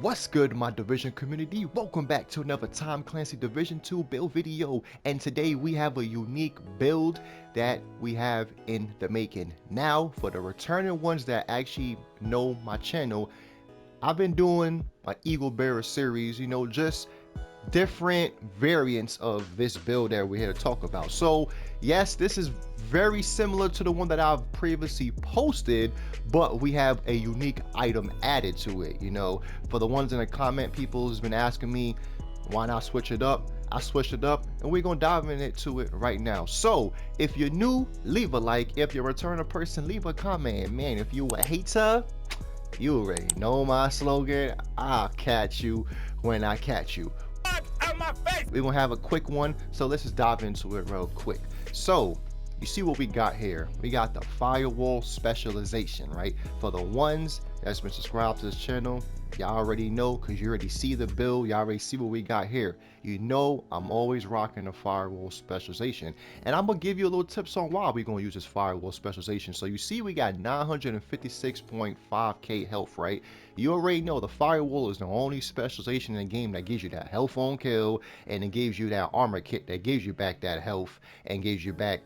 What's good, my Division community? Welcome back to another Tom Clancy Division 2 build video, and today we have a unique build that we have in the making. Now, for the returning ones that actually know my channel, I've been doing an Eagle Bearer series, just different variants of this build that we're here to talk about. So yes, this is very similar to the one that I've previously posted, but we have a unique item added to it. For the ones in the comment, people has been asking me why not switch it up. I switched it up and we're gonna dive into it right now. So if you're new, leave a like. If you're a returning person, leave a comment. Man, if you a hater, you already know my slogan. I'll catch you when I catch you. We're gonna have a quick one, so let's just dive into it real quick. So you see what we got here. We got the firewall specialization, right? For the ones that's been subscribed to this channel, y'all already know, because you already see the build, y'all already see what we got here. I'm always rocking the firewall specialization, and I'm gonna give you a little tips on why we're gonna use this firewall specialization. So you see we got 956.5k health, right? You already know the firewall is the only specialization in the game that gives you that health on kill, and it gives you that armor kit that gives you back that health and gives you back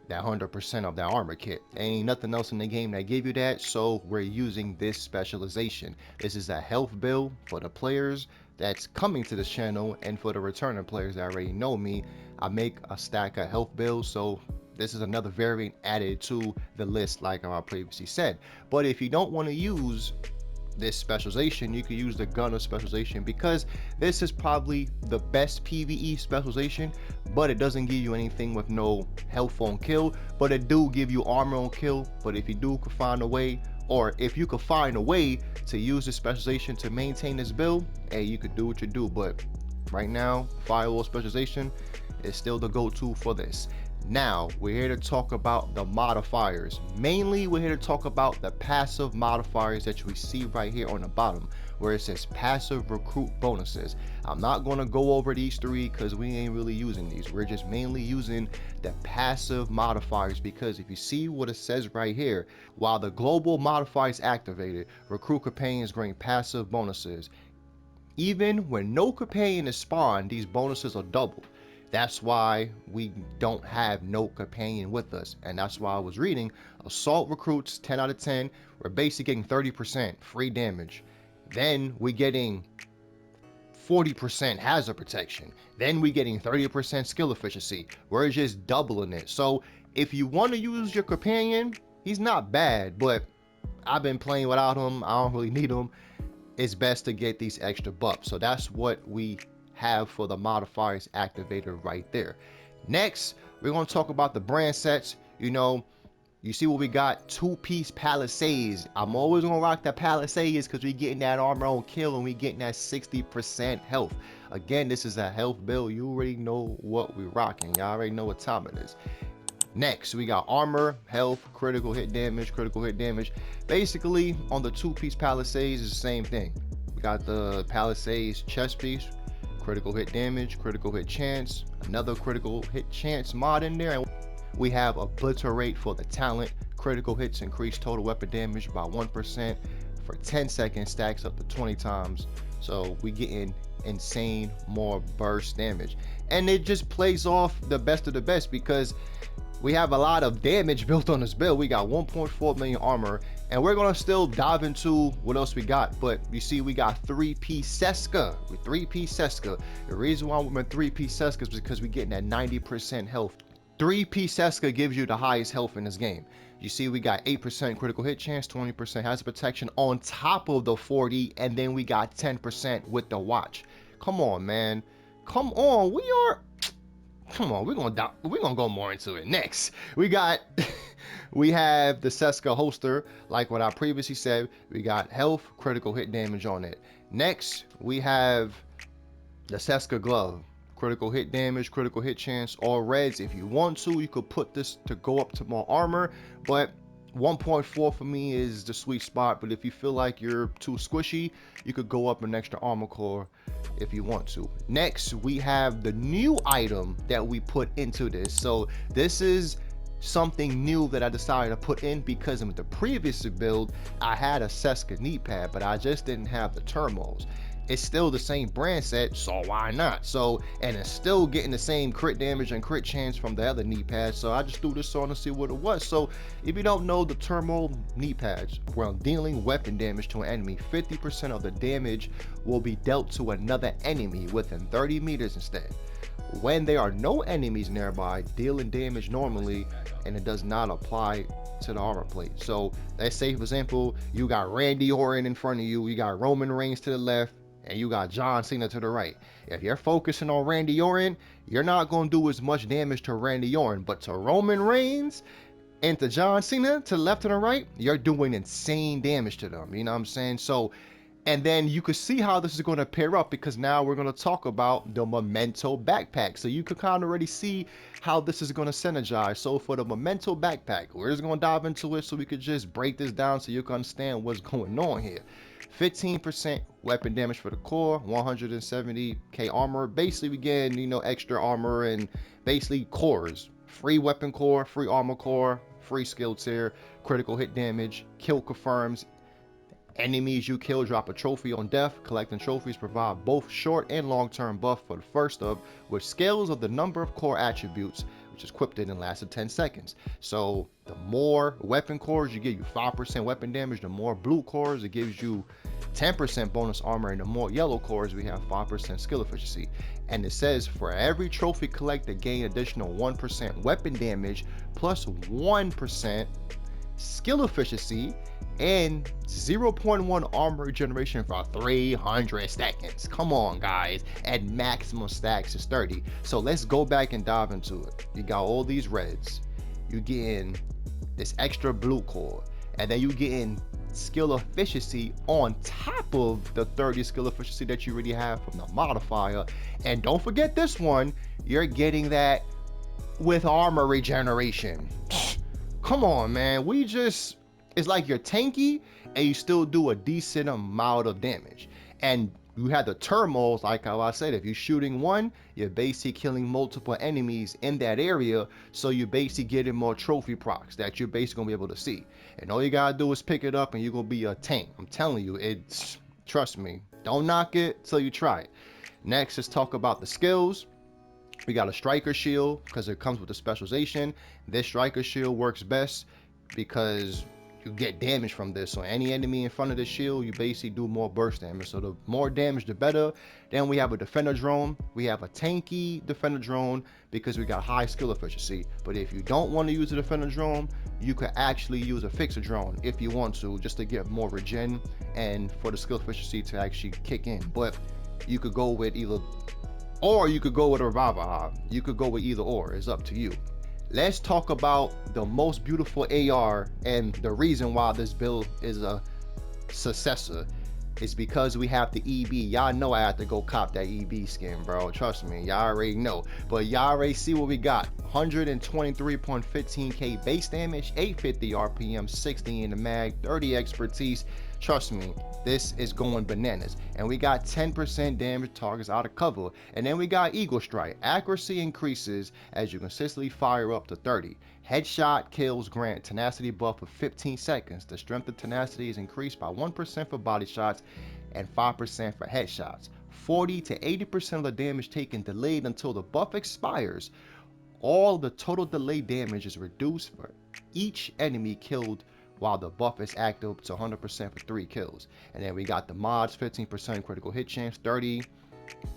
that 100% of that armor kit. Ain't nothing else in the game that give you that, so we're using this specialization. This is a health build for the players that's coming to this channel, and for the returning players that already know me, I make a stack of health builds, so this is another variant added to the list like I previously said. But if you don't want to use this specialization, you can use the gunner specialization, because this is probably the best PvE specialization, but it doesn't give you anything with no health on kill, but it do give you armor on kill. But if you could find a way, or if you could find a way to use this specialization to maintain this build, hey, you could do what you do. But right now, firewall specialization is still the go-to for this. Now, we're here to talk about the modifiers. Mainly, we're here to talk about the passive modifiers that you see right here on the bottom, where it says passive recruit bonuses. I'm not going to go over these three because we ain't really using these. We're just mainly using the passive modifiers, because if you see what it says right here, while the global modifier is activated, recruit companions bring passive bonuses. Even when no companion is spawned, these bonuses are doubled. That's why we don't have no companion with us, and that's why I was reading assault recruits 10 out of 10. We're basically getting 30% free damage, then we're getting 40% hazard protection, then we're getting 30% skill efficiency. We're just doubling it. So if you want to use your companion, he's not bad, but I've been playing without him. I don't really need him. It's best to get these extra buffs. So that's what we have for the modifiers activated right there. Next, we're going to talk about the brand sets. You see what we got: 2-piece Palisades. I'm always going to rock that Palisades because we getting that armor on kill and we getting that 60% health. Again, this is a health build. You already know what we're rocking. Y'all already know what time it is. Next, we got armor, health, critical hit damage, critical hit damage. Basically, on the 2-piece Palisades is the same thing. We got the Palisades chest piece, critical hit damage, critical hit chance, another critical hit chance mod in there, and we have obliterate for the talent. Critical hits increase total weapon damage by 1% for 10 seconds, stacks up to 20 times. So we getting insane more burst damage, and it just plays off the best of the best because we have a lot of damage built on this build. We got 1.4 million armor, and we're gonna still dive into what else we got. But you see, we got 3-piece Seska. With 3-piece Seska, the reason why we're 3-piece Seska is because we're getting that 90% health. 3-piece Seska gives you the highest health in this game. You see, we got 8% critical hit chance, 20% hazard protection on top of the 40, and then we got 10% with the watch. Come on, man. Come on, we're gonna go more into it. Next, we have the Seska holster, like what I previously said. We got health, critical hit damage on it. Next, we have the Seska glove, critical hit damage, critical hit chance, all reds. If you want to, you could put this to go up to more armor, but 1.4 for me is the sweet spot. But if you feel like you're too squishy, you could go up an extra armor core if you want to. Next, we have the new item that we put into this. So this is something new that I decided to put in, because in the previous build I had a Seska knee pad, but I just didn't have the turmoils. It's still the same brand set, so why not? So, and it's still getting the same crit damage and crit chance from the other knee pads, so I just threw this on to see what it was. So if you don't know, the turmoil knee pads, while dealing weapon damage to an enemy, 50% of the damage will be dealt to another enemy within 30 meters instead. When there are no enemies nearby, dealing damage normally, and it does not apply to the armor plate. So let's say, for example, you got Randy Orton in front of you, you got Roman Reigns to the left, and you got John Cena to the right. If you're focusing on Randy Orton, you're not going to do as much damage to Randy Orton, but to Roman Reigns and to John Cena, to the left and the right, you're doing insane damage to them. You know what I'm saying? So, and then you can see how this is going to pair up, because now we're going to talk about the Memento Backpack. So you can kind of already see how this is going to synergize. So for the Memento Backpack, we're just going to dive into it so we could just break this down so you can understand what's going on here. 15% weapon damage for the core, 170k armor. Basically, we get, you know, extra armor and basically cores. Free weapon core, free armor core, free skill tier, critical hit damage, kill confirms. Enemies you kill drop a trophy on death. Collecting trophies provide both short and long-term buff for the first of, which scales of the number of core attributes, which is equipped and lasts 10 seconds. So the more weapon cores you get, you 5% weapon damage. The more blue cores, it gives you 10% bonus armor, and the more yellow cores, we have 5% skill efficiency. And it says for every trophy collected, gain additional 1% weapon damage plus 1% skill efficiency and 0.1 armor regeneration for 300 seconds. Come on, guys. And maximum stacks is 30. So let's go back and dive into it. You got all these reds. You getting this extra blue core, and then you getting skill efficiency on top of the 30 skill efficiency that you already have from the modifier. And don't forget this one, you're getting that with armor regeneration. Come on, man. It's like you're tanky and you still do a decent amount of damage. And you have the turmoils, like how I said, if you're shooting one, you're basically killing multiple enemies in that area, so you're basically getting more trophy procs that you're basically gonna be able to see. And all you gotta do is pick it up and you're gonna be a tank. I'm telling you, trust me, don't knock it till you try it. Next, let's talk about the skills. We got a striker shield because it comes with a specialization. This striker shield works best because you get damage from this. So any enemy in front of the shield, you basically do more burst damage. So the more damage, the better. Then we have a defender drone. We have a tanky defender drone because we got high skill efficiency. But if you don't want to use a defender drone, you could actually use a fixer drone if you want to, just to get more regen and for the skill efficiency to actually kick in. But you could go with either, or you could go with a revival hive. You could go with either or. It's up to you. Let's talk about the most beautiful AR, and the reason why this build is a successor is because we have the EB. Y'all know I had to go cop that EB skin, bro. Trust me, y'all already know. But y'all already see what we got. 123.15k base damage, 850 RPM, 60 in the mag, 30 expertise. Trust me, this is going bananas. And we got 10% damage targets out of cover. And then we got Eagle Strike. Accuracy increases as you consistently fire up to 30. Headshot kills grant tenacity buff of 15 seconds. The strength of tenacity is increased by 1% for body shots and 5% for headshots. 40 to 80% of the damage taken delayed until the buff expires. All the total delay damage is reduced for each enemy killed while the buff is active to 100% for 3 kills. And then we got the mods, 15% critical hit chance, 30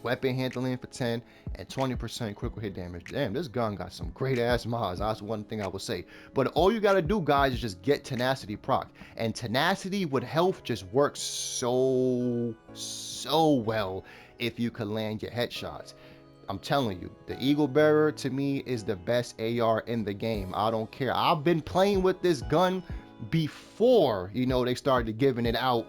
weapon handling for 10, and 20% critical hit damage. Damn, this gun got some great ass mods. That's one thing I would say. But all you gotta do, guys, is just get tenacity proc. And tenacity with health just works so well if you can land your headshots. I'm telling you, the Eagle Bearer to me is the best AR in the game. I don't care. I've been playing with this gun before, you know, they started giving it out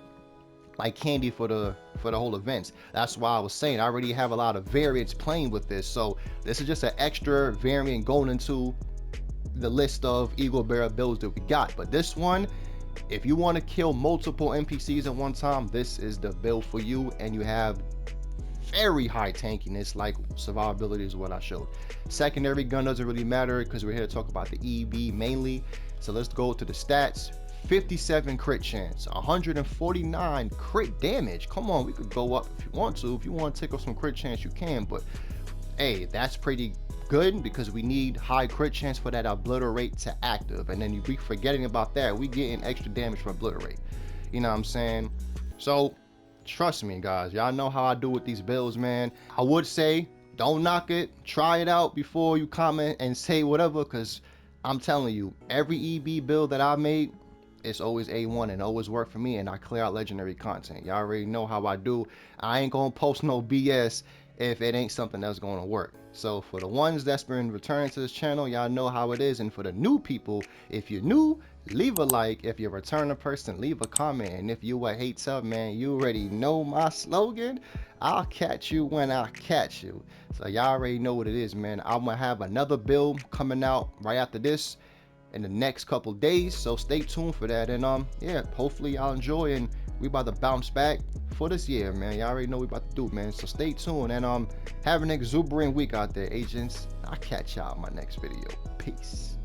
like candy for the whole events. That's why I was saying I already have a lot of variants playing with this. So this is just an extra variant going into the list of Eagle Bearer builds that we got. But this one, if you want to kill multiple NPCs at one time, this is the build for you. And you have very high tankiness, like survivability is what I showed. Secondary gun doesn't really matter because we're here to talk about the EB mainly. So let's go to the stats. 57 crit chance, 149 crit damage. Come on, we could go up if you want to. If you want to take off some crit chance, you can, but hey, that's pretty good because we need high crit chance for that obliterate to active. And then you be forgetting about that, we getting extra damage from obliterate. You know what I'm saying? So trust me, guys, y'all know how I do with these builds, man. I would say don't knock it, try it out before you comment and say whatever, because I'm telling you, every EB build that I made, it's always A1 and always work for me, and I clear out legendary content. Y'all already know how I do. I ain't gonna post no BS if it ain't something that's gonna work. So for the ones that's been returning to this channel, y'all know how it is. And for the new people, if you're new, leave a like. If you're a returning person, leave a comment. And if you a hater, man, you already know my slogan. I'll catch you when I catch you. So y'all already know what it is, man. I'm gonna have another build coming out right after this in the next couple days, so stay tuned for that. And yeah, hopefully y'all enjoy, and we about to bounce back for this year, man. Y'all already know what we about to do, man, so stay tuned. And have an exuberant week out there, agents. I'll catch y'all in my next video. Peace.